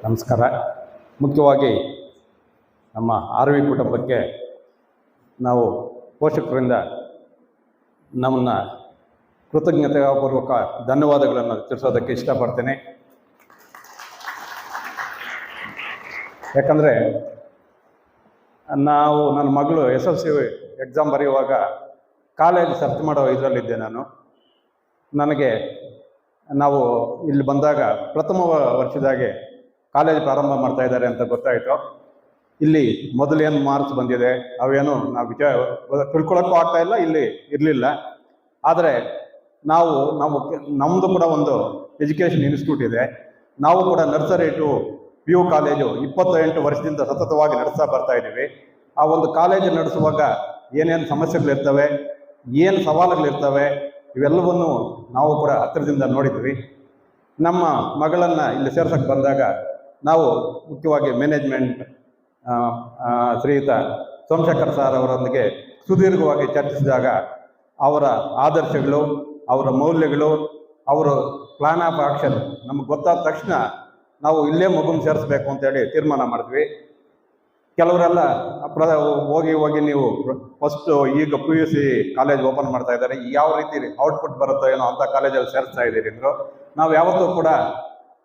ನಮಸ್ಕಾರ. ಮುಖ್ಯವಾಗಿ ನಮ್ಮ ಆರ್ವಿ ಕುಟುಂಬಕ್ಕೆ ನಾವು ಪೋಷಕರಿಂದ ನಮ್ಮನ್ನು ಕೃತಜ್ಞತಾಪೂರ್ವಕ ಧನ್ಯವಾದಗಳನ್ನು ತಿಳಿಸೋದಕ್ಕೆ ಇಷ್ಟಪಡ್ತೇನೆ. ಯಾಕಂದರೆ ನನ್ನ ಮಗಳು SLC ಎಕ್ಸಾಮ್ ಬರೆಯುವಾಗ ಕಾಲೇಜ್ ಸರ್ಚ್ ಮಾಡೋ ಇದರಲ್ಲಿದ್ದೆ ನಾನು. ನಾವು ಇಲ್ಲಿ ಬಂದಾಗ ಪ್ರಥಮ ವರ್ಷದಾಗೆ ಕಾಲೇಜ್ ಪ್ರಾರಂಭ ಮಾಡ್ತಾ ಇದ್ದಾರೆ ಅಂತ ಗೊತ್ತಾಯಿತು. ಇಲ್ಲಿ ಮೊದಲೇನು ಮಾರ್ಕ್ಸ್ ಬಂದಿದೆ ಅವೇನು ನಾವು ತಿಳ್ಕೊಳ್ಳೋಕ್ಕೂ ಆಗ್ತಾ ಇಲ್ಲ, ಇಲ್ಲಿ ಇರಲಿಲ್ಲ. ಆದರೆ ನಮ್ಮದು ಕೂಡ ಒಂದು ಎಜುಕೇಷನ್ ಇನ್ಸ್ಟಿಟ್ಯೂಟ್ ಇದೆ. ನಾವು ಕೂಡ ನರ್ಸರಿ ಟು PU ಕಾಲೇಜು 28 ವರ್ಷದಿಂದ ಸತತವಾಗಿ ನಡೆಸ್ತಾ ಬರ್ತಾ ಇದ್ದೀವಿ. ಆ ಒಂದು ಕಾಲೇಜು ನಡೆಸುವಾಗ ಏನೇನು ಸಮಸ್ಯೆಗಳಿರ್ತವೆ, ಏನು ಸವಾಲುಗಳಿರ್ತವೆ, ಇವೆಲ್ಲವನ್ನು ನಾವು ಕೂಡ ಹತ್ತಿರದಿಂದ ನೋಡಿದ್ವಿ. ನಮ್ಮ ಮಗಳನ್ನು ಇಲ್ಲಿ ಸೇರ್ಸಕ್ಕೆ ಬಂದಾಗ ನಾವು ಮುಖ್ಯವಾಗಿ ಮ್ಯಾನೇಜ್ಮೆಂಟ್ ಶ್ರೀಯುತ ಸೋಮಶೇಖರ್ ಸರ್ ಅವರೊಂದಿಗೆ ಸುದೀರ್ಘವಾಗಿ ಚರ್ಚಿಸಿದಾಗ ಅವರ ಆದರ್ಶಗಳು, ಅವರ ಮೌಲ್ಯಗಳು, ಅವರ ಪ್ಲಾನ್ ಆಫ್ ಆಕ್ಷನ್ ನಮಗೆ ಗೊತ್ತಾದ ತಕ್ಷಣ ನಾವು ಇಲ್ಲೇ ಮಗುನ ಸೇರಿಸ್ಬೇಕು ಅಂತೇಳಿ ತೀರ್ಮಾನ ಮಾಡಿದ್ವಿ. ಕೆಲವರೆಲ್ಲ ಹೋಗಿ ನೀವು ಫಸ್ಟು ಈಗ PUC ಕಾಲೇಜ್ ಓಪನ್ ಮಾಡ್ತಾ ಇದ್ದಾರೆ, ಯಾವ ರೀತಿ ಔಟ್ಪುಟ್ ಬರುತ್ತೋ ಏನೋ ಅಂಥ ಕಾಲೇಜಲ್ಲಿ ಸೇರಿಸ್ತಾ ಇದ್ದೀರಿ ಅಂದರು. ನಾವು ಯಾವತ್ತೂ ಕೂಡ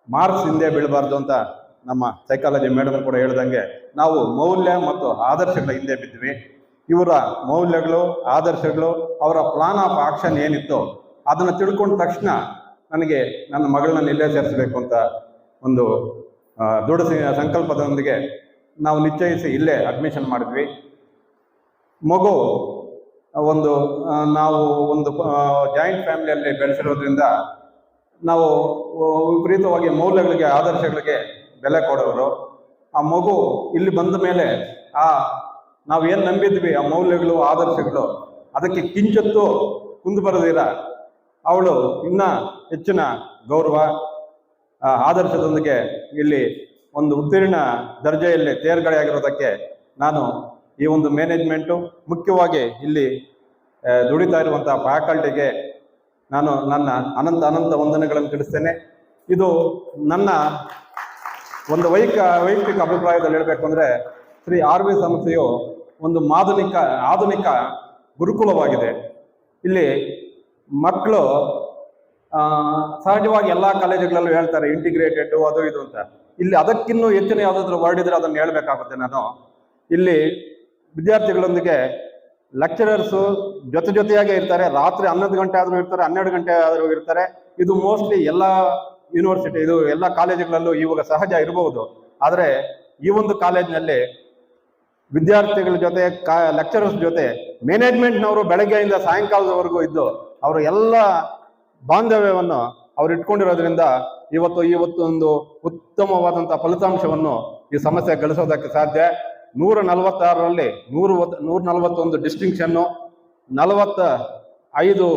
ಮಾರ್ಕ್ಸ್ ಹಿಂದೆ ಬೀಳಬಾರ್ದು ಅಂತ ನಮ್ಮ ಸೈಕಾಲಜಿ ಮೇಡಮ್ ಕೂಡ ಹೇಳ್ದಂಗೆ ನಾವು ಮೌಲ್ಯ ಮತ್ತು ಆದರ್ಶಗಳ ಹಿಂದೆ ಬಿದ್ವಿ. ಇವರ ಮೌಲ್ಯಗಳು, ಆದರ್ಶಗಳು, ಅವರ ಪ್ಲಾನ್ ಆಫ್ ಆಕ್ಷನ್ ಏನಿತ್ತು ಅದನ್ನು ತಿಳ್ಕೊಂಡ ತಕ್ಷಣ ನನಗೆ ನನ್ನ ಮಗಳನ್ನ ಇಲ್ಲೇ ಸೇರಿಸಬೇಕು ಅಂತ ಒಂದು ದೃಢ ಸಂಕಲ್ಪದೊಂದಿಗೆ ನಾವು ನಿಶ್ಚಯಿಸಿ ಇಲ್ಲೇ ಅಡ್ಮಿಷನ್ ಮಾಡಿದ್ವಿ. ಮಗು ನಾವು ಒಂದು ಜಾಯಿಂಟ್ ಫ್ಯಾಮಿಲಿಯಲ್ಲಿ ಬೆಳೆಸಿರೋದ್ರಿಂದ ನಾವು ವಿಪರೀತವಾಗಿ ಮೌಲ್ಯಗಳಿಗೆ, ಆದರ್ಶಗಳಿಗೆ ಬೆಲೆ ಕೊಡೋರು. ಆ ಮಗು ಇಲ್ಲಿ ಬಂದ ಮೇಲೆ ನಾವೇನು ನಂಬಿದ್ವಿ ಆ ಮೌಲ್ಯಗಳು, ಆದರ್ಶಗಳು ಅದಕ್ಕೆ ಕಿಂಚತ್ತು ಕುಂದು ಬರದಿರ ಅವಳು ಇನ್ನೂ ಹೆಚ್ಚಿನ ಗೌರವ, ಆದರ್ಶದೊಂದಿಗೆ ಇಲ್ಲಿ ಒಂದು ಉತ್ತೀರ್ಣ ದರ್ಜೆಯಲ್ಲಿ ತೇರ್ಗಡೆಯಾಗಿರೋದಕ್ಕೆ ನಾನು ಈ ಒಂದು ಮ್ಯಾನೇಜ್ಮೆಂಟು, ಮುಖ್ಯವಾಗಿ ಇಲ್ಲಿ ದುಡಿತಾ ಇರುವಂಥ ಫ್ಯಾಕಲ್ಟಿಗೆ ನಾನು ನನ್ನ ಅನಂತ ವಂದನೆಗಳನ್ನು ತಿಳಿಸ್ತೇನೆ. ಇದು ನನ್ನ ಒಂದು ವೈಯಕ್ತಿಕ ಅಭಿಪ್ರಾಯದಲ್ಲಿ ಹೇಳಬೇಕು ಅಂದರೆ ಶ್ರೀ RV ಸಂಸ್ಥೆಯು ಒಂದು ಆಧುನಿಕ ಗುರುಕುಲವಾಗಿದೆ. ಇಲ್ಲಿ ಮಕ್ಕಳು ಸಹಜವಾಗಿ ಎಲ್ಲ ಕಾಲೇಜುಗಳಲ್ಲೂ ಹೇಳ್ತಾರೆ ಇಂಟಿಗ್ರೇಟೆಡ್ ಅದು ಇದು ಅಂತ. ಇಲ್ಲಿ ಅದಕ್ಕಿನ್ನೂ ಹೆಚ್ಚಿನ ಯಾವುದಾದ್ರೂ ವರ್ಡ್ ಇದ್ರೆ ಅದನ್ನು ಹೇಳಬೇಕಾಗುತ್ತೆ. ನಾನು ಇಲ್ಲಿ ವಿದ್ಯಾರ್ಥಿಗಳೊಂದಿಗೆ ಲೆಕ್ಚರರ್ಸು ಜೊತೆಯಾಗೇ ಇರ್ತಾರೆ. ರಾತ್ರಿ 11 ಗಂಟೆ ಆದರೂ ಇರ್ತಾರೆ, 12 ಗಂಟೆ ಆದರೂ ಇರ್ತಾರೆ. ಇದು ಮೋಸ್ಟ್ಲಿ ಎಲ್ಲ ಯೂನಿವರ್ಸಿಟಿ, ಇದು ಎಲ್ಲ ಕಾಲೇಜುಗಳಲ್ಲೂ ಇವಾಗ ಸಹಜ ಇರಬಹುದು. ಆದರೆ ಈ ಒಂದು ಕಾಲೇಜಿನಲ್ಲಿ ವಿದ್ಯಾರ್ಥಿಗಳ ಜೊತೆ ಲೆಕ್ಚರರ್ಸ್ ಜೊತೆ ಮ್ಯಾನೇಜ್ಮೆಂಟ್ನವರು ಬೆಳಗ್ಗೆಯಿಂದ ಸಾಯಂಕಾಲದವರೆಗೂ ಇದ್ದು ಅವರ ಎಲ್ಲ ಬಾಂಧವ್ಯವನ್ನು ಅವ್ರು ಇಟ್ಕೊಂಡಿರೋದ್ರಿಂದ ಇವತ್ತು ಒಂದು ಉತ್ತಮವಾದಂಥ ಫಲಿತಾಂಶವನ್ನು ಈ ಸಮಸ್ಯೆ ಗಳಿಸೋದಕ್ಕೆ ಸಾಧ್ಯ. 146ರಲ್ಲಿ 141 ಡಿಸ್ಟಿಂಕ್ಷನ್ನು, 45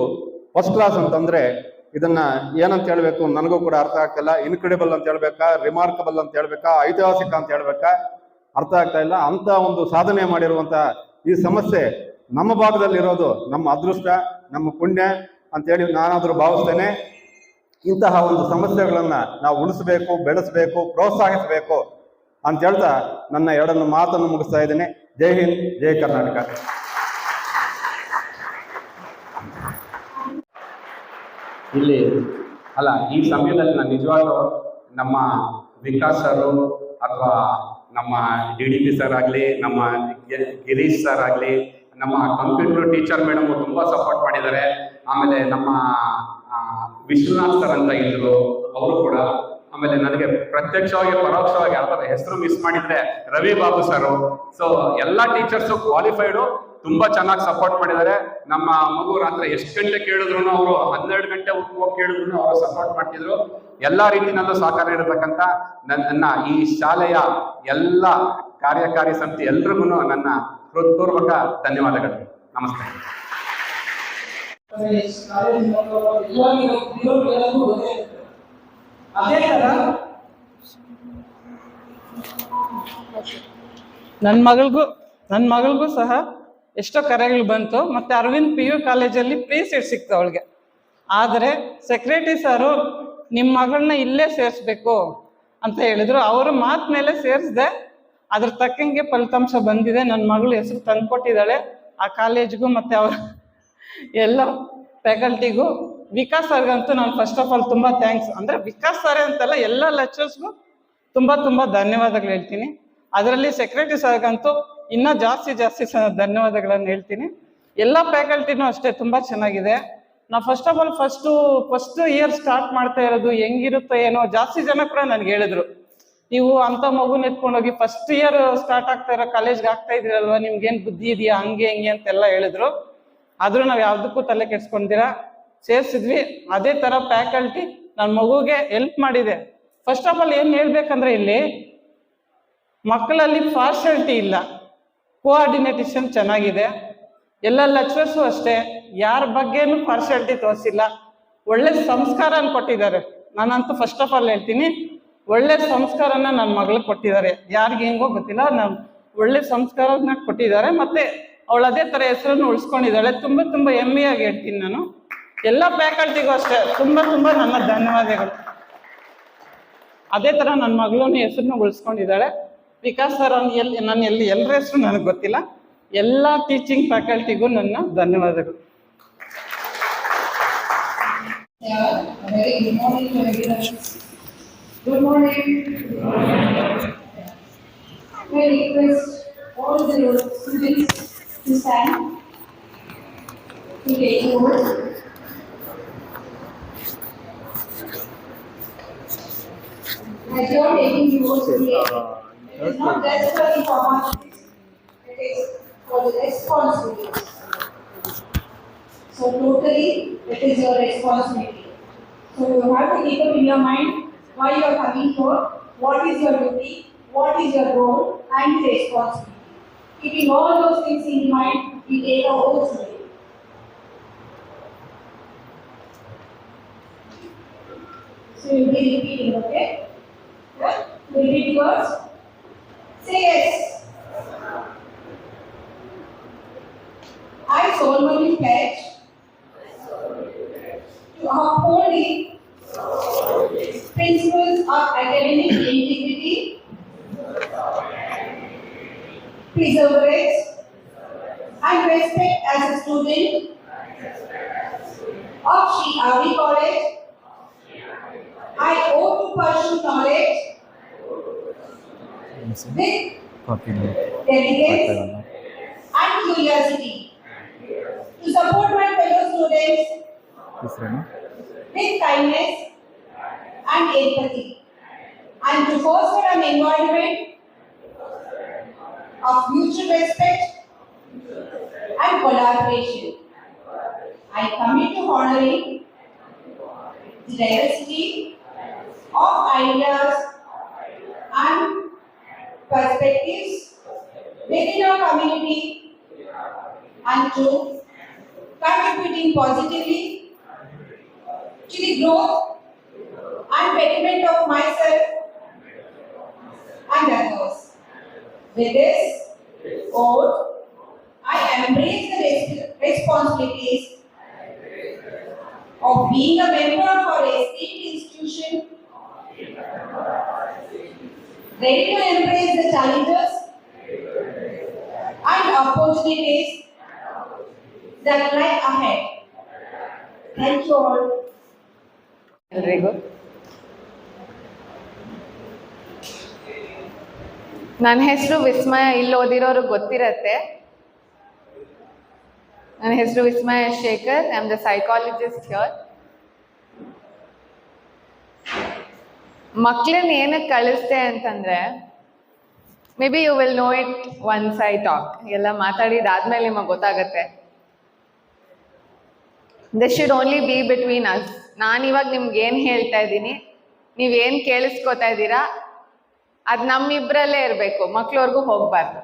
ಫಸ್ಟ್ ಕ್ಲಾಸ್ ಅಂತಂದರೆ ಇದನ್ನು ಏನಂತ ಹೇಳಬೇಕು ನನಗೂ ಕೂಡ ಅರ್ಥ ಆಗ್ತಿಲ್ಲ. ಇನ್ಕ್ರೆಡಿಬಲ್ ಅಂತ ಹೇಳ್ಬೇಕಾ, ರಿಮಾರ್ಕಬಲ್ ಅಂತ ಹೇಳ್ಬೇಕಾ, ಐತಿಹಾಸಿಕ ಅಂತ ಹೇಳ್ಬೇಕಾ, ಅರ್ಥ ಆಗ್ತಾ ಇಲ್ಲ. ಅಂಥ ಒಂದು ಸಾಧನೆ ಮಾಡಿರುವಂಥ ಈ ಸಮಸ್ಯೆ ನಮ್ಮ ಭಾಗದಲ್ಲಿರೋದು ನಮ್ಮ ಅದೃಷ್ಟ, ನಮ್ಮ ಪುಣ್ಯ ಅಂತೇಳಿ ನಾನಾದರೂ ಭಾವಿಸ್ತೇನೆ. ಇಂತಹ ಒಂದು ಸಮಸ್ಯೆಗಳನ್ನು ನಾವು ಉಳಿಸಬೇಕು, ಬೆಳೆಸಬೇಕು, ಪ್ರೋತ್ಸಾಹಿಸಬೇಕು ಅಂತ ಹೇಳ್ತಾ ನನ್ನ ಎರಡನ್ನು ಮಾತನ್ನು ಮುಗಿಸ್ತಾ ಇದ್ದೇನೆ. ಜೈ ಹಿಂದ್, ಜೈ ಕರ್ನಾಟಕ. ಇಲ್ಲಿ ಈ ಸಮಯದಲ್ಲಿ ನಾನು ನಿಜವಾಗ್ಲೂ ನಮ್ಮ ವಿಕಾಸ್ ಸರು ಅಥವಾ ನಮ್ಮ DDP ಸರ್ ಆಗಲಿ, ನಮ್ಮ ಗಿರೀಶ್ ಸರ್ ಆಗಲಿ, ನಮ್ಮ ಕಂಪ್ಯೂಟರ್ ಟೀಚರ್ ಮೇಡಮ್ ತುಂಬ ಸಪೋರ್ಟ್ ಮಾಡಿದ್ದಾರೆ. ಆಮೇಲೆ ನಮ್ಮ ವಿಶ್ವನಾಥ್ ಸರ್ ಅಂತ ಇದ್ರು, ಅವರು ಕೂಡ. ಆಮೇಲೆ ನನಗೆ ಪ್ರತ್ಯಕ್ಷವಾಗಿ ಪರೋಕ್ಷವಾಗಿ ಯಾವ್ದಾರ ಹೆಸರು ಮಿಸ್ ಮಾಡಿದ್ರೆ ರವಿ ಬಾಬು ಸರು. ಸೊ ಎಲ್ಲ ಟೀಚರ್ಸು ಕ್ವಾಲಿಫೈಡು, ತುಂಬಾ ಚೆನ್ನಾಗಿ ಸಪೋರ್ಟ್ ಮಾಡಿದ್ದಾರೆ. ನಮ್ಮ ಮಗು ರಾತ್ರಿ ಎಷ್ಟು ಗಂಟೆ ಕೇಳಿದ್ರು ಅವರು 12 ಗಂಟೆ ಹೋಗಿ ಕೇಳಿದ್ರು ಅವರು ಸಪೋರ್ಟ್ ಮಾಡ್ತಿದ್ರು. ಎಲ್ಲಾ ರೀತಿಯಲ್ಲೂ ಸಹಕಾರ ಇರತಕ್ಕಂಥ ನನ್ನ ಈ ಶಾಲೆಯ ಎಲ್ಲ ಕಾರ್ಯಕಾರಿ ಸಮಿತಿ ಎಲ್ರಿಗೂ ನನ್ನ ಹೃತ್ಪೂರ್ವಕ ಧನ್ಯವಾದಗಳು. ನಮಸ್ತೆ. ನನ್ನ ಮಗಳಿಗೂ ಸಹ ಎಷ್ಟೋ ಕರೆಗಳು ಬಂತು. ಮತ್ತು ಅರವಿಂದ್ PU ಕಾಲೇಜಲ್ಲಿ ಫ್ರೀ ಸೀಟ್ ಸಿಕ್ತು ಅವಳಿಗೆ. ಆದರೆ ಸೆಕ್ರೆಟರಿ ಸರು ನಿಮ್ಮ ಮಗಳನ್ನ ಇಲ್ಲೇ ಸೇರಿಸ್ಬೇಕು, ಅಂತ ಹೇಳಿದ್ರು. ಅವ್ರ ಮಾತ್ ಮೇಲೆ ಸೇರಿಸ್ದೆ, ಅದ್ರ ತಕ್ಕಂಗೆ ಫಲಿತಾಂಶ ಬಂದಿದೆ. ನನ್ನ ಮಗಳು ಹೆಸರು ತಂದ್ಕೊಟ್ಟಿದ್ದಾಳೆ ಆ ಕಾಲೇಜ್ಗೂ ಮತ್ತೆ ಅವ್ರ ಎಲ್ಲ ಫ್ಯಾಕಲ್ಟಿಗೂ. ವಿಕಾಸ್ ಸರ್ಗಂತೂ ನಾನು ಫಸ್ಟ್ ಆಫ್ ಆಲ್ ತುಂಬ ಥ್ಯಾಂಕ್ಸ್. ಅಂದರೆ ವಿಕಾಸ್ ಸರ್ ಅಂತಲ್ಲ, ಎಲ್ಲ ಲೆಕ್ಚರ್ಸ್ಗೂ ತುಂಬ ತುಂಬ ಧನ್ಯವಾದಗಳು ಹೇಳ್ತೀನಿ. ಅದರಲ್ಲಿ ಸೆಕ್ರೆಟರಿ ಸರ್ಗಂತೂ ಇನ್ನೂ ಜಾಸ್ತಿ ಧನ್ಯವಾದಗಳನ್ನು ಹೇಳ್ತೀನಿ. ಎಲ್ಲ ಫ್ಯಾಕಲ್ಟಿನೂ ಅಷ್ಟೇ ತುಂಬ ಚೆನ್ನಾಗಿದೆ. ನಾವು first of all first year start ಮಾಡ್ತಾ ಇರೋದು ಹೆಂಗಿರುತ್ತೋ ಏನೋ. ಜಾಸ್ತಿ ಜನ ಕೂಡ ನನಗೆ ಹೇಳಿದ್ರು, ನೀವು ಅಂಥ ಮಗುನ ಎತ್ಕೊಂಡೋಗಿ ಫಸ್ಟ್ ಇಯರ್ ಸ್ಟಾರ್ಟ್ ಆಗ್ತಾ ಇರೋ ಕಾಲೇಜ್ಗೆ ಆಗ್ತಾ ಇದ್ದೀರಲ್ವ, ನಿಮ್ಗೇನು ಬುದ್ಧಿ ಇದೆಯಾ ಹಂಗೆ ಹಿಂಗೆ ಅಂತೆಲ್ಲ ಹೇಳಿದ್ರು. ಆದರೂ ನಾವು ಯಾವುದಕ್ಕೂ ತಲೆ ಕೆಡ್ಸ್ಕೊಂಡಿರ ಸೇರಿಸಿದ್ವಿ. ಅದೇ ಥರ ಫ್ಯಾಕಲ್ಟಿ ನನ್ನ ಮಗುಗೆ ಹೆಲ್ಪ್ ಮಾಡಿದೆ. ಫಸ್ಟ್ ಆಫ್ ಆಲ್ ಏನು ಹೇಳ್ಬೇಕಂದ್ರೆ, ಇಲ್ಲಿ ಮಕ್ಕಳಲ್ಲಿ ಪಾರ್ಶಾಲಿಟಿ ಇಲ್ಲ, ಕೋಆರ್ಡಿನೇಟೇಷನ್ ಚೆನ್ನಾಗಿದೆ. ಎಲ್ಲ ಲೆಕ್ಚರ್ಸು ಅಷ್ಟೇ ಯಾರ ಬಗ್ಗೆನೂ ಪಾರ್ಶಾಲಿಟಿ ತೋರಿಸಿಲ್ಲ. ಒಳ್ಳೆ ಸಂಸ್ಕಾರನ ಕೊಟ್ಟಿದ್ದಾರೆ. ನಾನಂತೂ ಫಸ್ಟ್ ಆಫ್ ಆಲ್ ಹೇಳ್ತೀನಿ, ಒಳ್ಳೆ ಸಂಸ್ಕಾರನ ನನ್ನ ಮಗಳಿಗೆ ಕೊಟ್ಟಿದ್ದಾರೆ. ಯಾರಿಗೆ ಹೆಂಗೋ ಗೊತ್ತಿಲ್ಲ, ನಾನು ಒಳ್ಳೆ ಸಂಸ್ಕಾರನ ಕೊಟ್ಟಿದ್ದಾರೆ. ಮತ್ತೆ ಅವಳು ಅದೇ ಥರ ಹೆಸರನ್ನು ಉಳಿಸ್ಕೊಂಡಿದ್ದಾಳೆ. ತುಂಬ ತುಂಬ ಹೆಮ್ಮೆಯಾಗಿ ಹೇಳ್ತೀನಿ ನಾನು. ಎಲ್ಲ ಫ್ಯಾಕಲ್ಟಿಗೂ ಅಷ್ಟೇ ತುಂಬ ನನ್ನ ಧನ್ಯವಾದಗಳು. ಅದೇ ಥರ ನನ್ನ ಮಗಳನ್ನ ಹೆಸರನ್ನು ಉಳಿಸ್ಕೊಂಡಿದ್ದಾಳೆ. ವಿಕಾಸ್ ಸರ್ ಎಲ್ಲರ ಹೆಸರು ನನಗೆ ಗೊತ್ತಿಲ್ಲ. ಎಲ್ಲ ಟೀಚಿಂಗ್ ಫ್ಯಾಕಲ್ಟಿಗೂ ನನ್ನ ಧನ್ಯವಾದಗಳು. Very good morning to everyone. Good morning. May I request all the students to stand to take note. As you are taking notes today, it is not just for the formalities, it is for the responsibilities. So totally, it is your responsibility. So you have to keep up in your mind why you are coming for, what is your duty, what is your role and the responsibility. Keeping all those things in mind, we take our oath today. So you will be repeating, okay? Yeah? You will repeat yours. Say yes. I solemnly pledge to uphold the principles of academic integrity, perseverance, and respect as a student of Sri Avi College. I owe to pursue knowledge with diligence and curiosity, to support my fellow students with kindness and empathy, and to foster an environment of mutual respect and collaboration. I commit to honoring the diversity of ideas and perspectives within our community and to contributing positively to the growth and betterment of myself and others. With this oath, I embrace the responsibilities of being a member of our esteemed institution, ready to embrace the challenges and opportunities that lie ahead. Thank you all. ಎಲ್ರಿಗೂ ನನ್ನ ಹೆಸರು ವಿಸ್ಮಯ. ಇಲ್ಲಿ ಓದಿರೋರು ಗೊತ್ತಿರತ್ತೆ. ನನ್ನ ಹೆಸರು Vismaya Shekhar. I am the psychologist here. ಮಕ್ಕಳನ್ನ ಏನಕ್ಕೆ ಕಳಿಸ್ದೆ ಅಂತಂದ್ರೆ, maybe you will know it once I talk. ಎಲ್ಲ ಮಾತಾಡಿದಾದ್ಮೇಲೆ ನಿಮಗೆ ಗೊತ್ತಾಗತ್ತೆ. This should only be between us. ನಾನು ಇವಾಗ ನಿಮ್ಗೆ ಏನು ಹೇಳ್ತಾ ಇದ್ದೀನಿ, ನೀವೇನು ಕೇಳಿಸ್ಕೊತಾ ಇದ್ದೀರಾ, ಅದು ನಮ್ಮಿಬ್ಬರಲ್ಲೇ ಇರಬೇಕು, ಮಕ್ಳವ್ರಿಗೂ ಹೋಗ್ಬಾರ್ದು.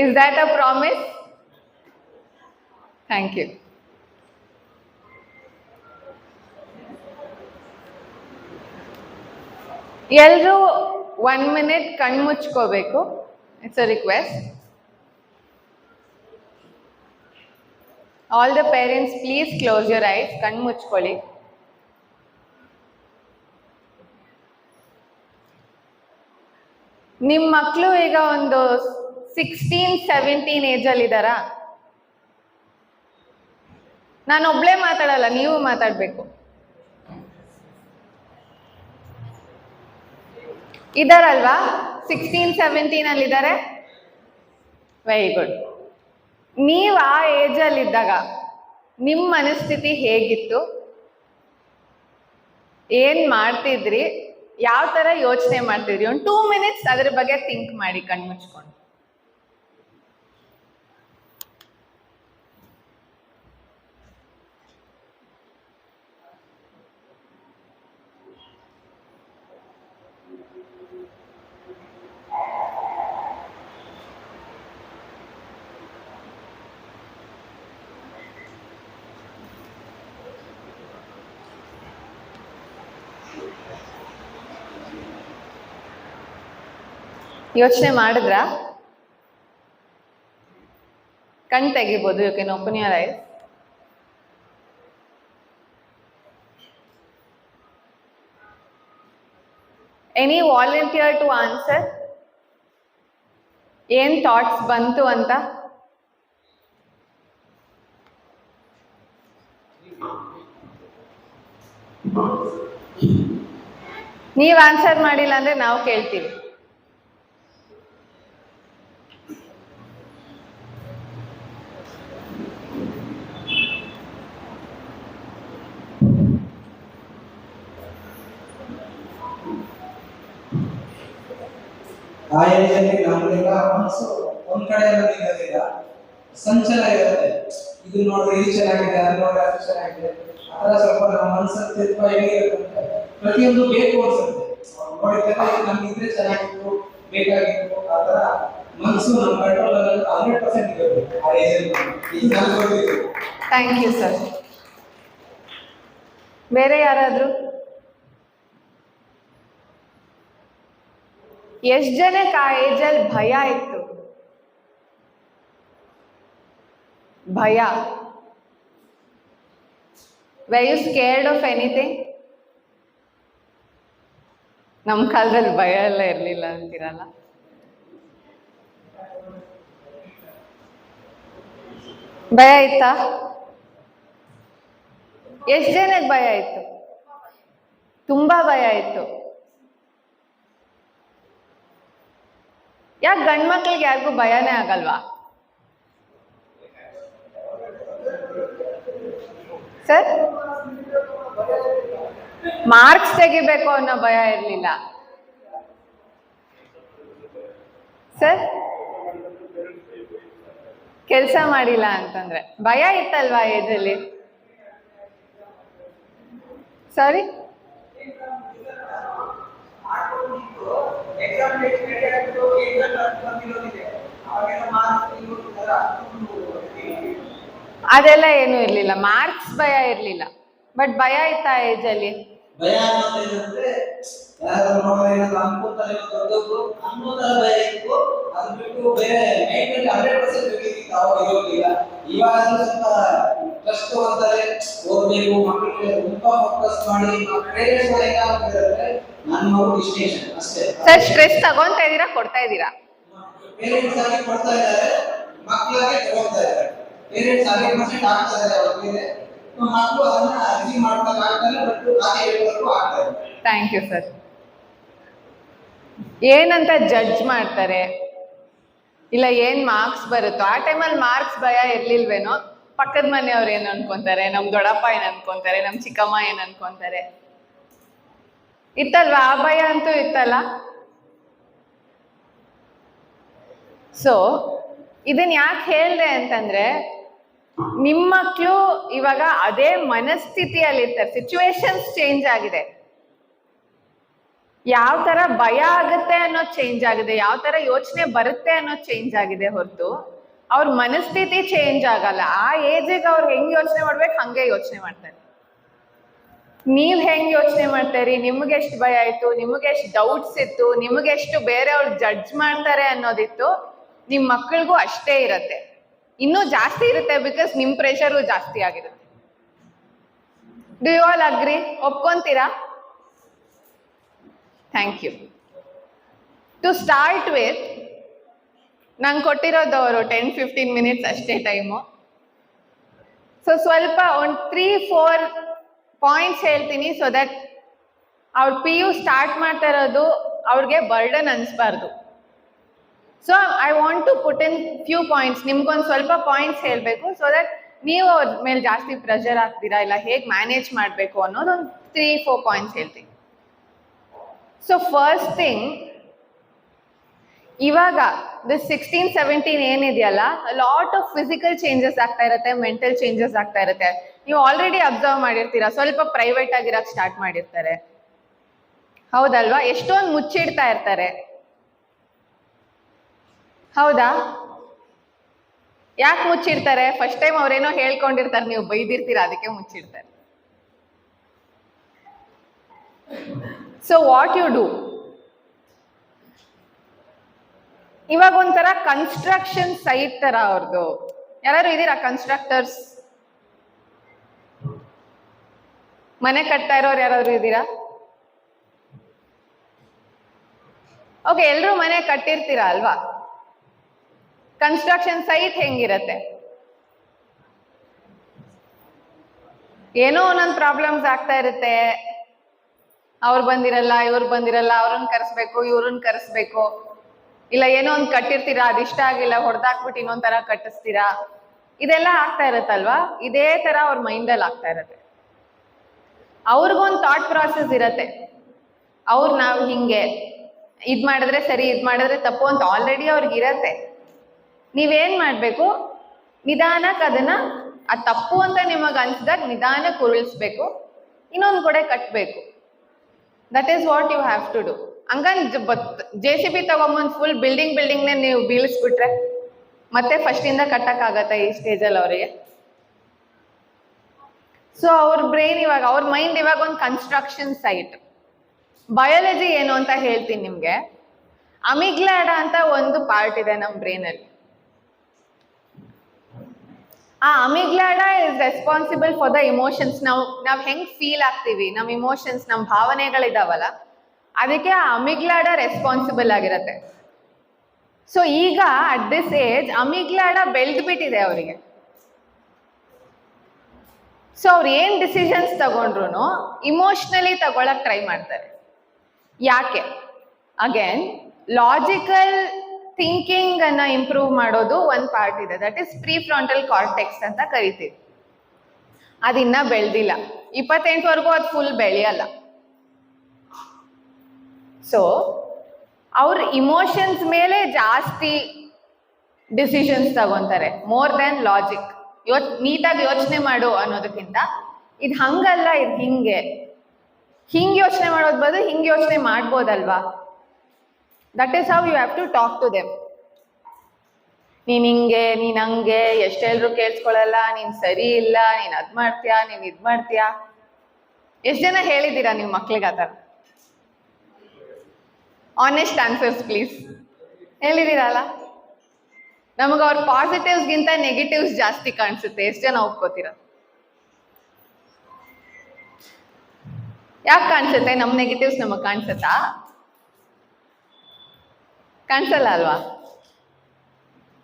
Is that a promise? Thank you. ಎಲ್ಲರೂ 1 minute ಕಣ್ಣು ಮುಚ್ಕೋಬೇಕು. It's a request. All the parents please close your eyes. ಕಣ್ಣು ಮುಚ್ಕೊಳ್ಳಿ. ನಿಮ್ಮ ಮಕ್ಕಳು ಈಗ ಒಂದು 16-17 ಏಜಲ್ಲಿ ಇದ್ದಾರಾ? ನಾನು ಒಬ್ಳೇ ಮಾತಾಡಲ್ಲ, ನೀವು ಮಾತಾಡ್ಬೇಕು. ಇದಾರಲ್ವಾ? 16-17 ಅಲ್ಲಿ ಇದ್ದಾರೆ. Very good. ನೀವು ಆ ಏಜಲ್ಲಿ ಇದ್ದಾಗ ನಿಮ್ಮ ಮನಸ್ಥಿತಿ ಹೇಗಿತ್ತು? ಏನ್ ಮಾಡ್ತಿದ್ರಿ? ಯಾವ ತರ ಯೋಚನೆ ಮಾಡ್ತಿದ್ರಿ? ಒಂದು 2 ಮಿನಿಟ್ಸ್ ಅದ್ರ ಬಗ್ಗೆ ಥಿಂಕ್ ಮಾಡಿ ಕಣ್ಮುಚ್ಕೊಂಡು. ಯೋಚನೆ ಮಾಡಿದ್ರಾ? ಕಣ್ ತೆಗಿಬೋದು. You can open your eyes. Any volunteer to answer? ಏನ್ ಥಾಟ್ಸ್ ಬಂತು ಅಂತ? ನೀವ್ ಆನ್ಸರ್ ಮಾಡಿಲ್ಲ ಅಂದ್ರೆ ನಾವು ಕೇಳ್ತೀವಿ. ಆ ಏರಿಯಾದಲ್ಲಿ ನಮ್ಗೆಲ್ಲ ಮನಸ್ಸು ಒಂದ್ ಕಡೆ ನಿಲ್ಲೋದಿಲ್ಲ, ಸಂಚಲ ಇರುತ್ತೆ. ಇದು ನೋಡ್ರಿ ಇದು ಚೆನ್ನಾಗಿದೆ, ಅದು ನೋಡ್ರಿ ಅದು ಚೆನ್ನಾಗಿದೆ. ಆತರ ಸ್ವಲ್ಪ ನಮ್ಮ ಮನಸ್ಸಲ್ಲಿ ಹೇಗಿರುತ್ತೆ, ಪ್ರತಿಯೊಂದು ಬೇಕು ಅನ್ಸುತ್ತೆ. ನೋಡಿದ್ರೆ ನಮ್ಗೆ ಇದ್ರೆ ಚೆನ್ನಾಗಿತ್ತು, ಬೇಕಾಗಿತ್ತು. ಆತರ ಮನಸ್ಸು ನಮ್ಮ ಕಂಟ್ರೋಲ್ 100% ಇರಬೇಕು ಆ ಏರಿಯಾದಲ್ಲಿ. ಇದು ನನಗೆ ಗೊತ್ತಿತ್ತು. Thank you sir. ಬೇರೆ ಯಾರಾದ್ರು? ಎಷ್ಟು ಜನಕ್ಕೆ ಆ ಏಜಲ್ಲಿ ಭಯ ಇತ್ತು? ಭಯ. Were you scared of anything? ನಮ್ಮ ಕಾಲದಲ್ಲಿ ಭಯ ಎಲ್ಲ ಇರಲಿಲ್ಲ ಅಂತೀರಲ್ಲ. ಭಯ ಇತ್ತಾ? ಎಷ್ಟು ಜನಕ್ಕೆ ಭಯ ಇತ್ತು? ತುಂಬಾ ಭಯ ಇತ್ತು. ಯಾಕೆ ಗಂಡು ಮಕ್ಳಿಗೆ ಯಾರಿಗೂ ಭಯನೇ ಆಗಲ್ವಾ ಸರ್? ಮಾರ್ಕ್ಸ್ ತೆಗಿಬೇಕು ಅನ್ನೋ ಭಯ ಇರಲಿಲ್ಲ ಸರ್? ಕೆಲಸ ಮಾಡಿಲ್ಲ ಅಂತಂದ್ರೆ ಭಯ ಇತ್ತಲ್ವಾ ಏಜಲ್ಲಿ? ಸಾರಿ, ಅದೆಲ್ಲ ಏನು ಇರ್ಲಿಲ್ಲ. ಮಾರ್ಕ್ಸ್ ಭಯ ಇರ್ಲಿಲ್ಲ, ಬಟ್ ಭಯ ಇತ್ತ ಏಜಲ್ಲಿ? ಭಯ ಅನ್ನೋದೇನಂದ್ರೆ ಯಾರಾದ್ರೂ ನೋಡಿದ್ರೆ ಏನಾದ್ರು ಅನ್ಕೊಂತಾರೆ, ದೊಡ್ಡವರು ಅನ್ಕೋತಾರ ಭಯ ಇತ್ತು. ಅದು ಬಿಟ್ಟು ಬೇರೆ ಮೈಂಡಲ್ಲಿ 100% ಬೇಕಿತ್ತು ಅವಾಗ ಇರೋದಿಲ್ಲ. ಇವಾಗ ಸ್ವಲ್ಪ ಟ್ರಸ್ಟ್ ತಗೊಂತಾರೆ, ಓದ್ಬೇಕು, ಮಕ್ಕಳಿಗೆ ತುಂಬಾ ಫೋಕಸ್ ಮಾಡಿ. ಪೇರೆಂಟ್ಸ್ ಏನಾಗ್ತಿದ್ದಾರೆ, ನನ್ನ ಮಗು ಡಿಸ್ಟಿಂಕ್ಷನ್ ಅಷ್ಟೇ. ಸರ್, ಸ್ಟ್ರೆಸ್ ತಗೊಂತಾ ಇದ್ದೀರಾ, ಕೊಡ್ತಾ ಇದ್ದೀರಾ? ಪೇರೆಂಟ್ಸ್ ಆಗಿ ಕೊಡ್ತಾ ಇದ್ದಾರೆ, ಮಕ್ಕಳಿಗೆ ತಗೊಳ್ತಾ ಇದ್ದಾರೆ. ಪೇರೆಂಟ್ಸ್ 100% ಆಗ್ತಾ ಇದ್ದಾರೆ ಅವ್ರ ಮೇಲೆ, ಮಕ್ಕಳು ಅದನ್ನ ರಿಸೀವ್ ಮಾಡ್ಕೊಂಡು ಆಗ್ತಾರೆ, ಬಟ್ ಹಾಗೆ ಹೇಳ್ಬೇಕು ಆಗ್ತಾರೆ. Thank you sir. ಏನಂತ ಜಡ್ಜ್ ಮಾಡ್ತಾರೆ, ಇಲ್ಲ ಏನ್ ಮಾರ್ಕ್ಸ್ ಬರುತ್ತೋ ಆ ಟೈಮಲ್ಲಿ ಮಾರ್ಕ್ಸ್ ಭಯ ಇರ್ಲಿಲ್ವೇನೋ? ಪಕ್ಕದ ಮನೆಯವ್ರು ಏನ್ ಅನ್ಕೊಂತಾರೆ, ನಮ್ ದೊಡ್ಡಪ್ಪ ಏನ್ ಅನ್ಕೊಂತಾರೆ, ನಮ್ ಚಿಕ್ಕಮ್ಮ ಏನ್ ಅನ್ಕೊಂತಾರೆ, ಇತ್ತಲ್ವಾ? ಆ ಭಯ ಅಂತೂ ಇತ್ತಲ್ಲ. ಸೊ ಇದನ್ ಯಾಕೆ ಹೇಳ್ದೆ ಅಂತಂದ್ರೆ, ನಿಮ್ಮ ಮಕ್ಕಳು ಇವಾಗ ಅದೇ ಮನಸ್ಥಿತಿಯಲ್ಲಿ ಇರ್ತಾರೆ. ಸಿಚುವೇಶನ್ಸ್ ಚೇಂಜ್ ಆಗಿದೆ, ಯಾವ ತರ ಭಯ ಆಗುತ್ತೆ ಅನ್ನೋದು ಚೇಂಜ್ ಆಗಿದೆ, ಯಾವ ತರ ಯೋಚನೆ ಬರುತ್ತೆ ಅನ್ನೋದು ಚೇಂಜ್ ಆಗಿದೆ ಹೊರತು ಅವ್ರ ಮನಸ್ಥಿತಿ ಚೇಂಜ್ ಆಗಲ್ಲ. ಆ ಏಜಿಗೆ ಅವ್ರು ಹೆಂಗ್ ಯೋಚನೆ ಮಾಡ್ಬೇಕು ಹಂಗೆ ಯೋಚನೆ ಮಾಡ್ತಾರೆ. ನೀವ್ ಹೆಂಗ್ ಯೋಚನೆ ಮಾಡ್ತೀರಿ, ನಿಮ್ಗೆ ಎಷ್ಟು ಭಯ ಆಯ್ತು, ನಿಮ್ಗೆ ಎಷ್ಟು ಡೌಟ್ಸ್ ಇತ್ತು, ನಿಮ್ಗೆ ಎಷ್ಟು ಬೇರೆಯವ್ರು ಜಡ್ಜ್ ಮಾಡ್ತಾರೆ ಅನ್ನೋದಿತ್ತು, ನಿಮ್ ಮಕ್ಕಳಿಗೂ ಅಷ್ಟೇ ಇರತ್ತೆ. ಇನ್ನೂ ಜಾಸ್ತಿ ಇರುತ್ತೆ, ಬಿಕಾಸ್ ನಿಮ್ ಪ್ರೆಷರು ಜಾಸ್ತಿ ಆಗಿರುತ್ತೆ. Do you all agree? ಒಪ್ಕೊಂತೀರಾ? Thank you. To start with ನಂಗೆ ಕೊಟ್ಟಿರೋದು ಅವರು 10-15 ಮಿನಿಟ್ಸ್ ಅಷ್ಟೇ ಟೈಮು. ಸೊ ಸ್ವಲ್ಪ ಒಂದು 3-4 ಪಾಯಿಂಟ್ಸ್ ಹೇಳ್ತೀನಿ, ಸೊ ದಟ್ ಅವ್ರ PU ಸ್ಟಾರ್ಟ್ ಮಾಡ್ತಾ ಇರೋದು ಅವ್ರಿಗೆ ಬರ್ಡನ್ ಅನ್ಸ್ಬಾರ್ದು. So I want to put in few points, ನಿಮ್ಗೊಂದು ಸ್ವಲ್ಪ ಪಾಯಿಂಟ್ಸ್ ಹೇಳಬೇಕು, ಸೊ ದಟ್ ನೀವು ಅವ್ರ ಮೇಲೆ ಜಾಸ್ತಿ ಪ್ರೆಷರ್ ಆಗ್ತೀರಾ ಇಲ್ಲ ಹೇಗೆ ಮ್ಯಾನೇಜ್ ಮಾಡಬೇಕು ಅನ್ನೋದೊಂದು 3-4 ಪಾಯಿಂಟ್ಸ್ ಹೇಳ್ತೀನಿ. ಸೊ ಫಸ್ಟ್ ಥಿಂಗ್, ಇವಾಗ 16-17 ಏನಿದೆಯಲ್ಲ, ಲಾಟ್ ಆಫ್ ಫಿಸಿಕಲ್ ಚೇಂಜಸ್ ಆಗ್ತಾ ಇರುತ್ತೆ, ಮೆಂಟಲ್ ಚೇಂಜಸ್ ಆಗ್ತಾ ಇರುತ್ತೆ. ನೀವು ಆಲ್ರೆಡಿ ಅಬ್ಸರ್ವ್ ಮಾಡಿರ್ತೀರಾ, ಸ್ವಲ್ಪ ಪ್ರೈವೇಟ್ ಆಗಿರಕ್ಕೆ ಸ್ಟಾರ್ಟ್ ಮಾಡಿರ್ತಾರೆ, ಹೌದಲ್ವಾ? ಎಷ್ಟೊಂದು ಮುಚ್ಚಿಡ್ತಾ ಇರ್ತಾರೆ, ಹೌದಾ? ಯಾಕೆ ಮುಚ್ಚಿಡ್ತಾರೆ? ಫಸ್ಟ್ ಟೈಮ್ ಅವ್ರೇನೋ ಹೇಳ್ಕೊಂಡಿರ್ತಾರೆ, ನೀವು ಬೈದಿರ್ತೀರಾ, ಅದಕ್ಕೆ ಮುಚ್ಚಿಡ್ತಾರೆ. ಸೊ ವಾಟ್ ಯು ಡೂ, ಇವಾಗ ಒಂಥರ ಕನ್ಸ್ಟ್ರಕ್ಷನ್ ಸೈಟ್ ತರ ಅವ್ರದ್ದು. ಯಾರು ಇದೀರಾ ಕನ್ಸ್ಟ್ರಕ್ಟರ್ಸ್? ಮನೆ ಕಟ್ತಾ ಇರೋರು ಯಾರಾದ್ರು ಇದ್ದೀರಾ? ಓಕೆ, ಎಲ್ರೂ ಮನೆ ಕಟ್ಟಿರ್ತೀರಾ ಅಲ್ವಾ? ಕನ್ಸ್ಟ್ರಕ್ಷನ್ ಸೈಟ್ ಹೆಂಗಿರತ್ತೆ? ಏನೋ ಒಂದೊಂದು ಪ್ರಾಬ್ಲಮ್ಸ್ ಆಗ್ತಾ ಇರುತ್ತೆ, ಅವ್ರು ಬಂದಿರಲ್ಲ, ಇವ್ರು ಬಂದಿರಲ್ಲ, ಅವ್ರನ್ನ ಕರೆಸ್ಬೇಕು, ಇವ್ರನ್ನ ಕರೆಸ್ಬೇಕು, ಇಲ್ಲ ಏನೋ ಒಂದು ಕಟ್ಟಿರ್ತೀರಾ, ಅದಿಷ್ಟ ಆಗಿಲ್ಲ, ಹೊಡೆದಾಕ್ಬಿಟ್ಟು ಇನ್ನೊಂದ್ ತರ ಕಟ್ಟಿಸ್ತೀರಾ, ಇದೆಲ್ಲ ಆಗ್ತಾ ಇರತ್ತಲ್ವಾ? ಇದೇ ತರ ಅವ್ರ ಮೈಂಡಲ್ಲಿ ಆಗ್ತಾ ಇರತ್ತೆ. ಅವ್ರಿಗೊಂದು ಥಾಟ್ ಪ್ರಾಸೆಸ್ ಇರತ್ತೆ, ನಾವು ಹಿಂಗೆ ಇದ್ ಮಾಡಿದ್ರೆ ಸರಿ, ಇದ್ ಮಾಡಿದ್ರೆ ತಪ್ಪು ಅಂತ ಆಲ್ರೆಡಿ ಅವ್ರಿಗೆ ಇರತ್ತೆ. ನೀವೇನ್ ಮಾಡ್ಬೇಕು, ನಿಧಾನಕ್ಕೆ ಅದನ್ನ, ಆ ತಪ್ಪು ಅಂತ ನಿಮಗ್ ಅನ್ಸಿದಾಗ ನಿಧಾನಕ್ಕೆ ಉರುಳಿಸ್ಬೇಕು, ಇನ್ನೊಂದು ಕಡೆ ಕಟ್ಬೇಕು. That is what you have to do. ಹಂಗಂದ್ JCB ತಗೊಂಬಂದ್ ಫುಲ್ ಬಿಲ್ಡಿಂಗ್ನೇ ನೀವು ಬೀಳಿಸ್ಬಿಟ್ರೆ ಮತ್ತೆ ಫಸ್ಟ್ ಇಂದ ಕಟ್ಟಕ್ಕಾಗತ್ತೆ ಈ ಸ್ಟೇಜಲ್ಲಿ ಅವರಿಗೆ? ಸೊ ಅವ್ರ ಬ್ರೈನ್ ಇವಾಗ, ಅವ್ರ ಮೈಂಡ್ ಇವಾಗ ಒಂದು ಕನ್ಸ್ಟ್ರಕ್ಷನ್ ಸೈಟ್. ಬಯಾಲಜಿ ಏನು ಅಂತ ಹೇಳ್ತೀನಿ ನಿಮ್ಗೆ. ಅಮಿಗ್ಲಾಡ ಅಂತ ಒಂದು ಪಾರ್ಟ್ ಇದೆ ನಮ್ಮ ಬ್ರೈನ್ ಅಲ್ಲಿ. ಆ amygdala is responsible for the emotions. ನಾವ್ ಹೆಂಗ್ ಫೀಲ್ ಆಗ್ತೀವಿ, ನಮ್ ಇಮೋಷನ್ಸ್, ನಮ್ ಭಾವನೆಗಳಿದಾವಲ್ಲ, ಅದಕ್ಕೆ ಆ ಅಮಿಗ್ಲಾಡ ರೆಸ್ಪಾನ್ಸಿಬಲ್ ಆಗಿರತ್ತೆ. ಸೊ ಈಗ ಅಟ್ ದಿಸ್ ಏಜ್ ಅಮಿಗ್ಲಾಡ ಬೆಳೆದ್ಬಿಟ್ಟಿದೆ ಅವರಿಗೆ. ಸೊ ಅವ್ರು ಏನ್ ಡಿಸಿಷನ್ಸ್ ತಗೊಂಡ್ರು ಇಮೋಷನಲಿ ತಗೊಳಕ್ ಟ್ರೈ ಮಾಡ್ತಾರೆ. ಯಾಕೆ? ಅಗೇನ್ ಲಾಜಿಕಲ್ ಥಿಂಕಿಂಗ್ ಅನ್ನ ಇಂಪ್ರೂವ್ ಮಾಡೋದು ಒಂದ್ ಪಾರ್ಟ್ ಇದೆ, ದಟ್ ಇಸ್ ಪ್ರೀಫ್ರಾಂಟಲ್ ಕಾರ್ಟೆಕ್ಸ್ ಅಂತ ಕರಿತೀವಿ. ಅದಿನ್ನ ಬೆಳೆದಿಲ್ಲ, 28ವರೆಗೂ ಅದು ಫುಲ್ ಬೆಳೆಯಲ್ಲ. ಸೊ ಅವ್ರ ಇಮೋಷನ್ಸ್ ಮೇಲೆ ಜಾಸ್ತಿ ಡಿಸಿಷನ್ಸ್ ತಗೊಂತಾರೆ, ಮೋರ್ ದೆನ್ ಲಾಜಿಕ್. ನೀಟಾಗಿ ಯೋಚನೆ ಮಾಡು ಅನ್ನೋದಕ್ಕಿಂತ ಇದು ಹಂಗಲ್ಲ, ಇದು ಹಿಂಗೆ ಯೋಚನೆ ಮಾಡೋದ್ ಬದಲು ಹಿಂಗೆ ಯೋಚನೆ ಮಾಡ್ಬೋದಲ್ವಾ? That is how you have to talk to them. ನೀನ್ ಹಿಂಗೆ, ನೀನ್ ಹಂಗೆ, ಎಷ್ಟೆಲ್ರು ಕೇಳಿಸ್ಕೊಳ್ಳಲ್ಲ, ನೀನ್ ಸರಿ ಇಲ್ಲ, ನೀನ್ ಅದ್ ಮಾಡ್ತೀಯಾ, ನೀನ್ ಇದ್ ಮಾಡ್ತೀಯಾ. ಎಷ್ಟ್ ಜನ ಹೇಳಿದ್ದೀರಾ ನೀವು ಮಕ್ಳಿಗೆ ಆ ಥರ? Honest answers please. ಹೇಳಿದ್ದೀರಲ್ಲ? ನಮಗ ಅವ್ರ ಪಾಸಿಟಿವ್ಸ್ಗಿಂತ ನೆಗೆಟಿವ್ಸ್ ಜಾಸ್ತಿ ಕಾಣಿಸುತ್ತೆ. ಎಷ್ಟು ಜನ ಒಪ್ಕೋತೀರ? ಯಾಕೆ ಕಾಣಿಸುತ್ತೆ? ನಮ್ ನೆಗೆಟಿವ್ಸ್ ನಮಗ್ ಕಾಣಿಸುತ್ತಾ? ಕಾಣಿಸಲ್ಲ ಅಲ್ವಾ?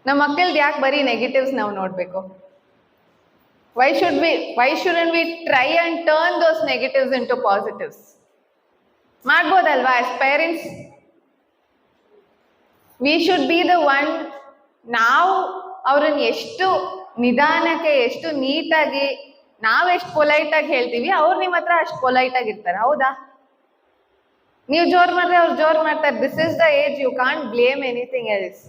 ನಮ್ಮ ಮಕ್ಕಳದ್ದು ಯಾಕೆ ಬರೀ ನೆಗೆಟಿವ್ಸ್ ನಾವು ನೋಡ್ಬೇಕು? Why shouldn't we try and turn those negatives into positives? ಮಾಡ್ಬೋದಲ್ವಾ? As parents we should be the one. ನಾವು ಅವ್ರನ್ನ ಎಷ್ಟು ನಿಧಾನಕ್ಕೆ, ಎಷ್ಟು ನೀಟಾಗಿ, ನಾವೆಷ್ಟು ಪೊಲೈಟ್ ಆಗಿ ಹೇಳ್ತೀವಿ, ಅವ್ರು ನಿಮ್ಮ ಹತ್ರ ಅಷ್ಟು ಪೊಲೈಟ್ ಆಗಿರ್ತಾರೆ, ಹೌದಾ? ನೀವು ಜೋರ್ ಮಾಡಿದ್ರೆ ಅವ್ರು ಜೋರ್ ಮಾಡ್ತಾರೆ. This is the age, you can't blame anything else.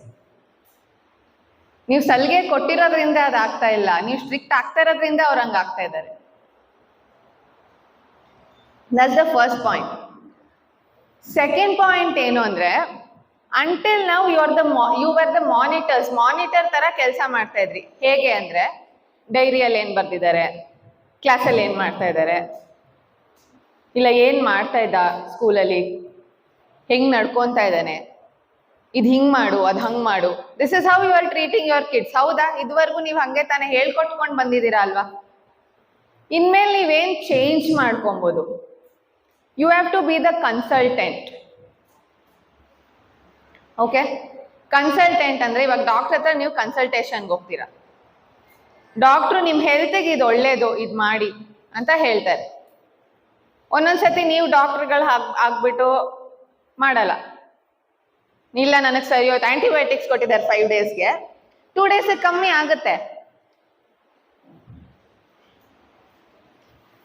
ನೀವು ಸಲಿಗೆ ಕೊಟ್ಟಿರೋದ್ರಿಂದ ಅದು ಆಗ್ತಾ ಇಲ್ಲ, ನೀವು ಸ್ಟ್ರಿಕ್ಟ್ ಆಗ್ತಾ ಇರೋದ್ರಿಂದ ಅವ್ರು ಹಂಗ ಆಗ್ತಾ ಇದ್ದಾರೆ. That's the first point. Second point ಏನು ಅಂದ್ರೆ, ಅಂಟಿಲ್ ನಾವು ಯು ಆರ್ ದ ಮಾನಿಟರ್ ತರ ಕೆಲಸ ಮಾಡ್ತಾ ಇದ್ರಿ. ಹೇಗೆ ಅಂದ್ರೆ, ಡೈರಿಯಲ್ಲಿ ಏನ್ ಬರ್ದಿದ್ದಾರೆ, ಕ್ಲಾಸಲ್ಲಿ ಏನ್ ಮಾಡ್ತಾ ಇದ್ದಾರೆ, ಇಲ್ಲ ಏನ್ ಮಾಡ್ತಾ ಇದ್ದ ಸ್ಕೂಲಲ್ಲಿ, ಹೆಂಗ್ ನಡ್ಕೊಂತಾ ಇದ್ದಾನೆ, ಇದು ಹಿಂಗ್ ಮಾಡು, ಅದ್ ಹಂಗ್ ಮಾಡು. This is how you are treating your kids, ಹೌದಾ? ಇದುವರೆಗೂ ನೀವು ಹಂಗೆ ತಾನೇ ಹೇಳ್ಕೊಟ್ಕೊಂಡು ಬಂದಿದ್ದೀರಾ ಅಲ್ವಾ? ಇನ್ಮೇಲೆ ನೀವೇನ್ ಚೇಂಜ್ ಮಾಡ್ಕೊಬೋದು. You have to be the consultant. Okay. Consultant ಅಂದ್ರೆ ಇವಾಗ ಡಾಕ್ಟರ್ ಹತ್ರ ನೀವು ಕನ್ಸಲ್ಟೇಷನ್ಗೆ ಹೋಗ್ತೀರಾ. ಡಾಕ್ಟ್ರು ನಿಮ್ಮ ಹೆಲ್ತಿಗೆ ಇದು ಒಳ್ಳೇದು, ಇದು ಮಾಡಿ ಅಂತ ಹೇಳ್ತಾರೆ. ಒಂದೊಂದ್ಸತಿ ನೀವು ಡಾಕ್ಟರ್ಗಳು ಆಗ್ಬಿಟ್ಟು ಮಾಡಲ್ಲ. ಇಲ್ಲ ನನಗೆ ಸರಿ ಹೋಯ್ತು, ಆಂಟಿಬಯೋಟಿಕ್ಸ್ ಕೊಟ್ಟಿದ್ದಾರೆ 5 ಡೇಸ್ಗೆ, 2 ಡೇಸ್ಗೆ ಕಮ್ಮಿ ಆಗುತ್ತೆ.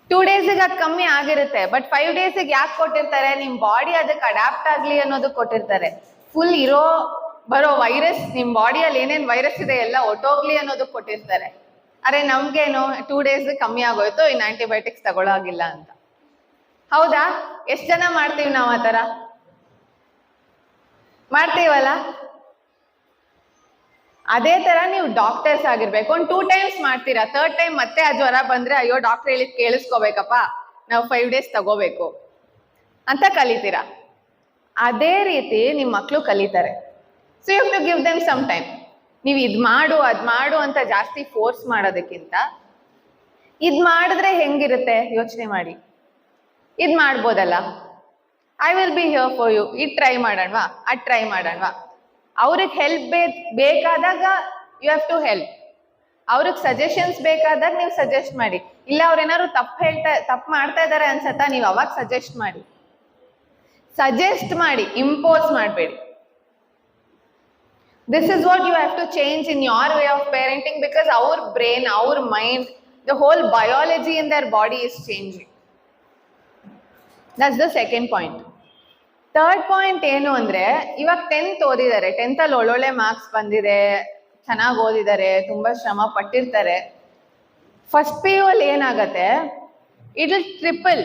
2 ಡೇಸಿಗೆ ಅದು ಕಮ್ಮಿ ಆಗಿರುತ್ತೆ. ಬಟ್ 5 ಡೇಸಿಗೆ ಯಾಕೆ ಕೊಟ್ಟಿರ್ತಾರೆ? ನಿಮ್ಮ ಬಾಡಿ ಅದಕ್ಕೆ ಅಡ್ಯಾಪ್ಟ್ ಆಗಲಿ ಅನ್ನೋದಕ್ಕೆ ಕೊಟ್ಟಿರ್ತಾರೆ. ಫುಲ್ ಬರೋ ವೈರಸ್, ನಿಮ್ಮ ಬಾಡಿಯಲ್ಲಿ ಏನೇನು ವೈರಸ್ ಇದೆ ಎಲ್ಲ ಒಟ್ಟೋಗ್ಲಿ ಅನ್ನೋದಕ್ಕೆ ಕೊಟ್ಟಿರ್ತಾರೆ. ಅರೆ ನಮ್ಗೇನು 2 ಡೇಸ್ ಕಮ್ಮಿ ಆಗೋಯ್ತು, ಇನ್ನು ಆಂಟಿಬಯೋಟಿಕ್ಸ್ ತಗೊಳ್ಳೋಗಿಲ್ಲ ಅಂತ. ಹೌದಾ? ಎಷ್ಟು ಜನ ಮಾಡ್ತೀವಿ ನಾವು ಆ ಥರ? ಮಾಡ್ತೀವಲ್ಲ? ಅದೇ ತರ ನೀವು ಡಾಕ್ಟರ್ಸ್ ಆಗಿರ್ಬೇಕು. ಒಂದು 2 ಟೈಮ್ಸ್ ಮಾಡ್ತೀರಾ, 3rd ಟೈಮ್ ಮತ್ತೆ ಆ ಜ್ವರ ಬಂದ್ರೆ ಅಯ್ಯೋ ಡಾಕ್ಟರ್ ಹೇಳಿದ್ ಕೇಳಿಸ್ಕೋಬೇಕಪ್ಪ, ನಾವು 5 ಡೇಸ್ ತಗೋಬೇಕು ಅಂತ ಕಲಿತೀರಾ. ಅದೇ ರೀತಿ ನಿಮ್ಮ ಮಕ್ಕಳು ಕಲಿತಾರೆ. So you have to give them some time. ನೀವು ಇದ್ ಮಾಡು ಅದ್ ಮಾಡು ಅಂತ ಜಾಸ್ತಿ ಫೋರ್ಸ್ ಮಾಡೋದಕ್ಕಿಂತ ಇದ್ ಮಾಡಿದ್ರೆ ಹೆಂಗಿರುತ್ತೆ ಯೋಚನೆ ಮಾಡಿ. ಇದ್ ಮಾಡ್ಬೋದಲ್ಲ, I will be here for you, ಇದ್ ಟ್ರೈ ಮಾಡೋಣವಾ, ಅದ್ ಟ್ರೈ ಮಾಡೋಣವಾ. ಅವ್ರಿಗೆ ಹೆಲ್ಪ್ ಬೇಕಾದಾಗ ಯು ಹ್ಯಾವ್ ಟು ಹೆಲ್ಪ್. ಅವ್ರಿಗೆ ಸಜೆಷನ್ಸ್ ಬೇಕಾದಾಗ ನೀವು ಸಜೆಸ್ಟ್ ಮಾಡಿ. ಇಲ್ಲ ಅವ್ರೇನಾದ್ರು ತಪ್ಪು ಮಾಡ್ತಾ ಇದಾರೆ ಅನ್ಸತ್ತಾ, ನೀವು ಅವಾಗ ಸಜೆಸ್ಟ್ ಮಾಡಿ. ಸಜೆಸ್ಟ್ ಮಾಡಿ, ಇಂಪೋಸ್ ಮಾಡಬೇಡಿ. This is what you have to change in your way of parenting, because ಅವ್ರ ಬ್ರೈನ್, ಅವ್ರ mind, the whole biology in their body is changing. That's the second point. 3rd point ಏನು ಅಂದ್ರೆ, ಇವಾಗ 10th ಓದಿದ್ದಾರೆ, 10th ಅಲ್ಲಿ ಒಳ್ಳೊಳ್ಳೆ marks ಬಂದಿದೆ, ಚೆನ್ನಾಗಿ ಓದಿದ್ದಾರೆ, ತುಂಬಾ ಶ್ರಮ ಪಟ್ಟಿರ್ತಾರೆ. ಫಸ್ಟ್ PU ಅಲ್ಲಿ ಏನಾಗತ್ತೆ, ಇಟ್ ವಿಲ್ ಟ್ರಿಪಲ್,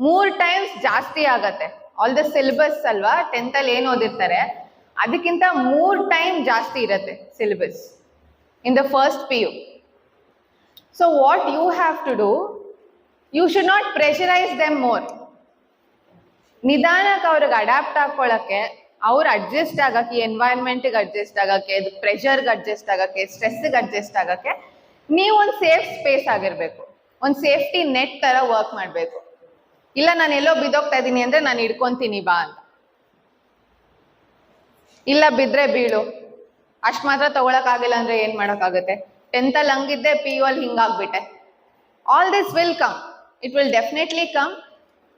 3 ಟೈಮ್ಸ್ ಜಾಸ್ತಿ ಆಗತ್ತೆ. ಆಲ್ ದ ಸಿಲೆಬಸ್ ಅಲ್ವಾ, 10th ಅಲ್ಲಿ ಏನು ಓದಿರ್ತಾರೆ ಅದಕ್ಕಿಂತ 3 ಟೈಮ್ ಜಾಸ್ತಿ ಇರತ್ತೆ syllabus in the first PU. So what you have to do, you should not pressurise them more. ನಿಧಾನಕ್ಕೆ ಅವ್ರಿಗೆ ಅಡ್ಯಾಪ್ಟ್ ಹಾಕೊಳ್ಳಕ್ಕೆ, ಅವ್ರು ಅಡ್ಜಸ್ಟ್ ಆಗಕ್ಕೆ, ಎನ್ವೈರನ್ಮೆಂಟ್ಗೆ ಅಡ್ಜಸ್ಟ್ ಆಗಕ್ಕೆ, ಪ್ರೆಷರ್ಗೆ ಅಡ್ಜಸ್ಟ್ ಆಗಕ್ಕೆ, ಸ್ಟ್ರೆಸ್ಗೆ ಅಡ್ಜಸ್ಟ್ ಆಗಕ್ಕೆ ನೀವು ಒಂದು ಸೇಫ್ ಸ್ಪೇಸ್ ಆಗಿರ್ಬೇಕು. ಒಂದು ಸೇಫ್ಟಿ ನೆಟ್ ತರ ವರ್ಕ್ ಮಾಡಬೇಕು. ಇಲ್ಲ ನಾನು ಎಲ್ಲೋ ಬಿದ್ದೋಗ್ತಾ ಇದ್ದೀನಿ ಅಂದ್ರೆ ನಾನು ಹಿಡ್ಕೊಂತೀನಿ ಬಾ ಅಂತ. ಇಲ್ಲ ಬಿದ್ರೆ ಬೀಳು, ಅಷ್ಟ್ ಮಾತ್ರ ತಗೊಳಕ್ ಆಗಿಲ್ಲ ಅಂದ್ರೆ ಏನ್ ಮಾಡಕ್ಕಾಗತ್ತೆ? 10th ಅಲ್ಲಿ ಹಂಗಿದ್ದೆ, PU ಅಲ್ಲಿ ಹಿಂಗಾಗ್ಬಿಟ್ಟೆ. All this will come, it will definitely come.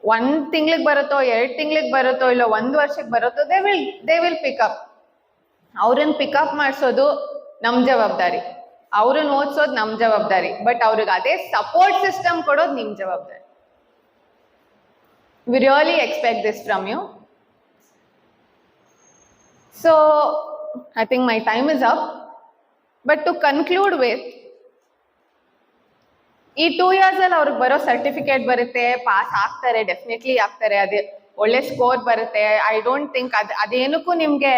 1 ತಿಂಗ್ಳಿಗೆ ಬರುತ್ತೋ, 2 ತಿಂಗ್ಳಿಗೆ ಬರುತ್ತೋ, ಇಲ್ಲ 1 ವರ್ಷಕ್ಕೆ ಬರುತ್ತೋ, ದೇ ವಿಲ್ ಪಿಕಪ್. ಅವ್ರನ್ನ ಪಿಕಪ್ ಮಾಡಿಸೋದು ನಮ್ ಜವಾಬ್ದಾರಿ, ಅವ್ರನ್ನ ಓದಿಸೋದು ನಮ್ ಜವಾಬ್ದಾರಿ. ಬಟ್ ಅವ್ರಿಗೆ ಅದೇ ಸಪೋರ್ಟ್ ಸಿಸ್ಟಮ್ ಕೊಡೋದು ನಿಮ್ ಜವಾಬ್ದಾರಿ. We really expect this from you. So I think my time is up. But to conclude with, ಈ 2 years ಅಲ್ಲಿ ಅವ್ರಿಗೆ ಬರೋ ಸರ್ಟಿಫಿಕೇಟ್ ಬರುತ್ತೆ, ಪಾಸ್ ಆಗ್ತಾರೆ, ಡೆಫಿನೆಟ್ಲಿ ಆಗ್ತಾರೆ, ಅದೇ ಒಳ್ಳೆ ಸ್ಕೋರ್ ಬರುತ್ತೆ. ಐ ಡೋಂಟ್ ಥಿಂಕ್ ಅದೇನಕ್ಕೂ ನಿಮ್ಗೆ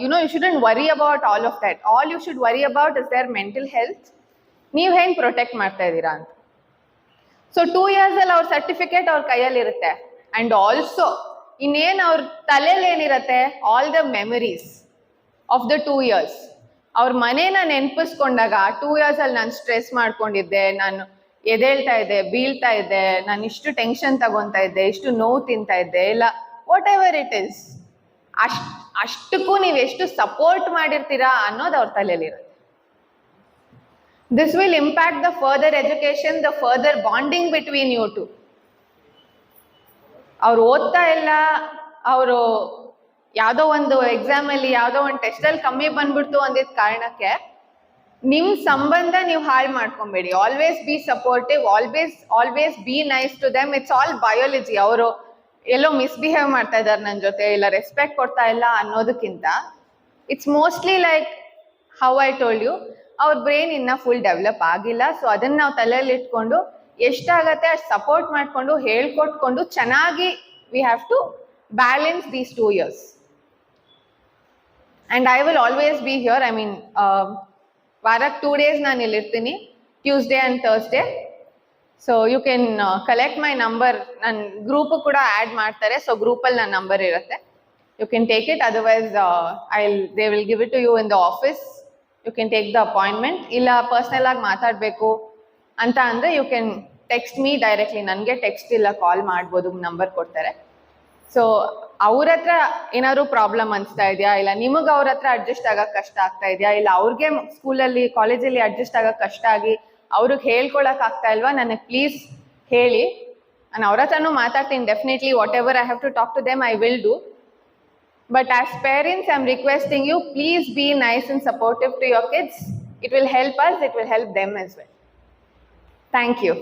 you shouldn't worry about all of that. All you should worry about is their mental health. ನೀವು ಹೆಂಗ್ ಪ್ರೊಟೆಕ್ಟ್ ಮಾಡ್ತಾ ಇದ್ದೀರಾ ಅಂತ. ಸೊ 2 years ಅಲ್ಲಿ ಅವ್ರ ಸರ್ಟಿಫಿಕೇಟ್ ಅವ್ರ ಕೈಯಲ್ಲಿ ಇರುತ್ತೆ. ಅಂಡ್ ಆಲ್ಸೋ ಇನ್ನೇನ್ ಅವ್ರ ತಲೆಯಲ್ಲಿ ಏನಿರತ್ತೆ, all the memories of the 2 years. ಅವ್ರ ಮನೇನ ನೆನಪಿಸ್ಕೊಂಡಾಗ 2 years ಅಲ್ಲಿ ನಾನು ಸ್ಟ್ರೆಸ್ ಮಾಡ್ಕೊಂಡಿದ್ದೆ, ನಾನು ಎದೇಳ್ತಾ ಇದ್ದೆ, ಬೀಳ್ತಾ ಇದ್ದೆ, ನಾನು ಇಷ್ಟು ಟೆನ್ಷನ್ ತಗೊಂತಾ ಇದ್ದೆ, ಇಷ್ಟು ನೋವು ತಿಂತಾ ಇದ್ದೆ, ಇಲ್ಲ ವಾಟ್ ಎವರ್ ಇಟ್ ಇಸ್, ಅಷ್ಟಕ್ಕೂ ನೀವು ಎಷ್ಟು ಸಪೋರ್ಟ್ ಮಾಡಿರ್ತೀರಾ ಅನ್ನೋದು ಅವ್ರ ತಲೆಯಲ್ಲಿರುತ್ತೆ. This will impact the further education, the further bonding between you two. ಅವ್ರು ಓದ್ತಾ ಇಲ್ಲ, ಅವರು ಯಾವುದೋ ಒಂದು ಎಕ್ಸಾಮ್ ಅಲ್ಲಿ, ಯಾವುದೋ ಒಂದು ಟೆಸ್ಟ್ ಅಲ್ಲಿ ಕಮ್ಮಿ ಬಂದ್ಬಿಡ್ತು ಅಂದಿದ್ದ ಕಾರಣಕ್ಕೆ ನಿಮ್ ಸಂಬಂಧ ನೀವು ಹಾಳು ಮಾಡ್ಕೊಬೇಡಿ. Always be supportive, always be nice to them. It's all biology. ಅವರು ಎಲ್ಲೋ ಮಿಸ್ಬಿಹೇವ್ ಮಾಡ್ತಾ ಇದ್ದಾರೆ ನನ್ನ ಜೊತೆ, ಇಲ್ಲ ರೆಸ್ಪೆಕ್ಟ್ ಕೊಡ್ತಾ ಇಲ್ಲ ಅನ್ನೋದಕ್ಕಿಂತ it's mostly like how I told you, ಅವ್ರ ಬ್ರೈನ್ ಇನ್ನ ಫುಲ್ ಡೆವಲಪ್ ಆಗಿಲ್ಲ. ಸೊ ಅದನ್ನ ನಾವು ತಲೆಯಲ್ಲಿ ಇಟ್ಕೊಂಡು ಎಷ್ಟಾಗತ್ತೆ ಅಷ್ಟು ಸಪೋರ್ಟ್ ಮಾಡ್ಕೊಂಡು, ಹೇಳ್ಕೊಟ್ಕೊಂಡು ಚೆನ್ನಾಗಿ we have to balance these 2 years. And I will always be here. I mean, ವಾರಕ್ಕೆ 2 days ನಾನು ಇಲ್ಲಿರ್ತೀನಿ, Tuesday and Thursday. So you can collect my number. ನನ್ನ ಗ್ರೂಪ್ ಕೂಡ ಆ್ಯಡ್ ಮಾಡ್ತಾರೆ, ಸೊ ಗ್ರೂಪಲ್ಲಿ ನನ್ನ ನಂಬರ್ ಇರುತ್ತೆ. You can take it, otherwise they will give it to you in the office. You can take the appointment. ಇಲ್ಲ personal ಆಗಿ ಮಾತಾಡಬೇಕು ಅಂತ ಅಂದರೆ you can text me directly. ನನಗೆ ಟೆಕ್ಸ್ಟ್ ಇಲ್ಲ ಕಾಲ್ ಮಾಡ್ಬೋದು, ನಂಬರ್ ಕೊಡ್ತಾರೆ. ಸೊ ಅವ್ರ ಹತ್ರ ಏನಾದ್ರು ಪ್ರಾಬ್ಲಮ್ ಅನ್ಸ್ತಾ ಇದೆಯಾ, ಇಲ್ಲ ನಿಮಗೆ ಅವ್ರ ಹತ್ರ ಅಡ್ಜಸ್ಟ್ ಆಗಕ್ ಕಷ್ಟ ಆಗ್ತಾ ಇದೆಯಾ, ಇಲ್ಲ ಅವ್ರಿಗೆ ಸ್ಕೂಲಲ್ಲಿ ಕಾಲೇಜಲ್ಲಿ ಅಡ್ಜಸ್ಟ್ ಆಗಕ್ ಕಷ್ಟ ಆಗಿ ಅವ್ರಿಗೆ ಹೇಳ್ಕೊಳಕ್ ಆಗ್ತಾ ಇಲ್ವಾ, ನನಗೆ ಪ್ಲೀಸ್ ಹೇಳಿ. ನಾನು ಅವ್ರ ಹತ್ರನೂ ಮಾತಾಡ್ತೀನಿ. Definitely whatever I have to talk to them I will do. But as parents, I'm requesting you, please be nice and supportive to your kids. It will help us, it will help them as well. Thank you.